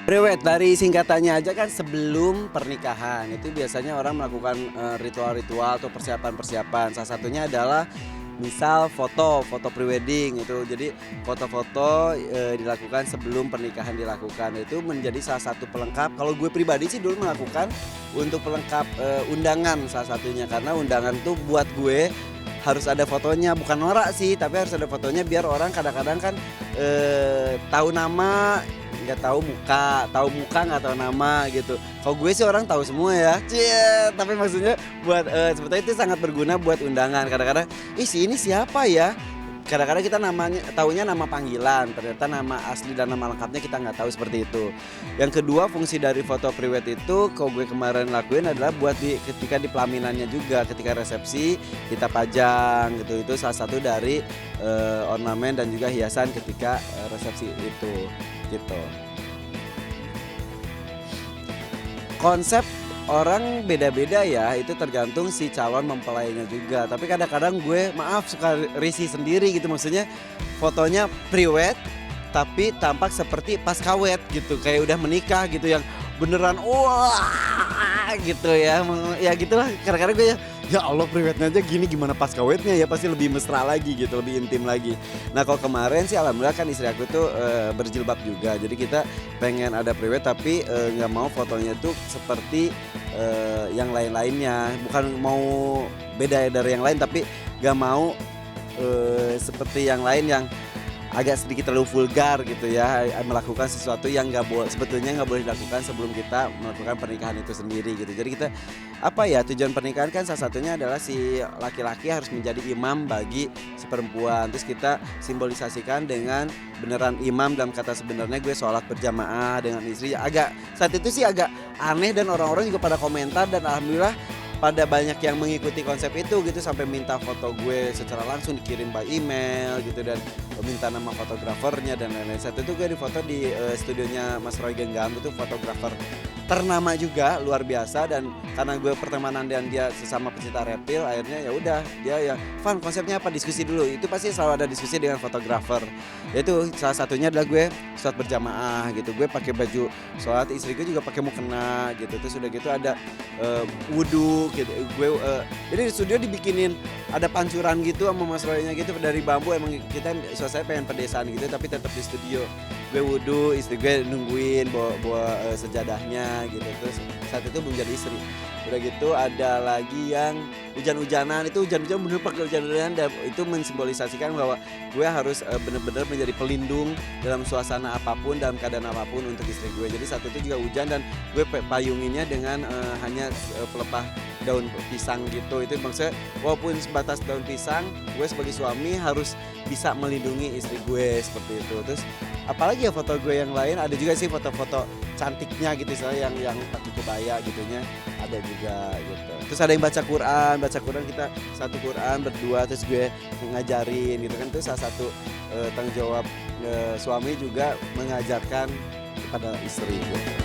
Priwet dari singkatannya aja kan sebelum pernikahan, itu biasanya orang melakukan, ritual-ritual atau persiapan-persiapan. Salah satunya adalah misal foto prewedding itu. Jadi foto-foto, dilakukan sebelum pernikahan dilakukan. Itu menjadi salah satu pelengkap, kalau gue pribadi sih dulu melakukan untuk pelengkap, undangan salah satunya. Karena undangan tuh buat gue harus ada fotonya, bukan norak sih, tapi harus ada fotonya biar orang kadang-kadang kan, tahu nama, nggak tahu muka nggak tahu nama gitu. Kalau gue sih orang tahu semua ya, cie. Tapi maksudnya buat, sebetulnya itu sangat berguna buat undangan. Kadang-kadang, ih si ini siapa ya? Kadang-kadang kita namanya taunya nama panggilan, ternyata nama asli dan nama lengkapnya kita nggak tahu seperti itu. Yang kedua fungsi dari foto priwet itu, kalau gue kemarin lakuin adalah buat ketika di pelaminannya juga, ketika resepsi kita pajang gitu. Itu salah satu dari, ornamen dan juga hiasan ketika, resepsi itu, gitu. Konsep orang beda-beda ya, itu tergantung si calon mempelainya juga. Tapi kadang-kadang gue maaf suka risih sendiri gitu, maksudnya fotonya priwet tapi tampak seperti pas kawet gitu, kayak udah menikah gitu yang beneran wah gitu ya. Ya gitulah kadang-kadang gue ya Allah priwetnya aja gini gimana pas kawetnya ya, pasti lebih mesra lagi gitu, lebih intim lagi. Nah kalau kemarin sih alhamdulillah kan istri aku tuh, berjilbab juga. Jadi kita pengen ada priwet tapi, nggak mau fotonya tuh seperti, yang lain-lainnya. Bukan mau beda dari yang lain tapi nggak mau, seperti yang lain yang agak sedikit terlalu vulgar gitu ya, melakukan sesuatu yang sebetulnya nggak boleh dilakukan sebelum kita melakukan pernikahan itu sendiri gitu. Jadi kita, apa ya, tujuan pernikahan kan salah satunya adalah si laki-laki harus menjadi imam bagi si perempuan. Terus kita simbolisasikan dengan beneran imam dalam kata sebenarnya gue sholat berjamaah dengan istri. Saat itu sih agak aneh dan orang-orang juga pada komentar dan alhamdulillah pada banyak yang mengikuti konsep itu gitu, sampai minta foto gue secara langsung dikirim by email gitu dan minta nama fotografernya dan lain-lain. Saat itu gue difoto di, studionya Mas Roy Genggam, itu fotografer ternama juga luar biasa. Dan karena gue pertemanan dan dia sesama pecinta reptil, akhirnya ya udah dia yang Van konsepnya apa, diskusi dulu. Itu pasti selalu ada diskusi dengan fotografer. Itu salah satunya adalah gue sholat berjamaah gitu, gue pakai baju sholat, istri gue juga pakai mukena gitu. Terus udah gitu ada, wudu gitu. Jadi di studio dibikinin ada pancuran gitu sama Mas Roy-nya gitu dari bambu. Emang kita suasana pengen pedesaan gitu tapi tetap di studio. Gue wudu, istri gue nungguin bawa sejadahnya gitu. Terus saat itu belum jadi istri. Udah gitu ada lagi yang hujan-hujanan, itu hujan-hujan bener pakai hujan-hujanan dan itu mensimbolisasikan bahwa gue harus, bener-bener menjadi pelindung dalam suasana apapun, dalam keadaan apapun untuk istri gue. Jadi saat itu juga hujan dan gue payunginnya dengan, hanya, pelepah daun pisang gitu. Itu maksudnya walaupun sebatas daun pisang, gue sebagai suami harus bisa melindungi istri gue seperti itu. Terus apalagi ya foto gue yang lain, ada juga sih foto-foto cantiknya gitu, misalnya yang pakai kebaya gitunya ada juga gitu. Terus ada yang baca Quran kita satu Quran berdua, terus gue ngajarin gitu kan. Itu salah satu, tanggung jawab, suami juga mengajarkan kepada istri gitu.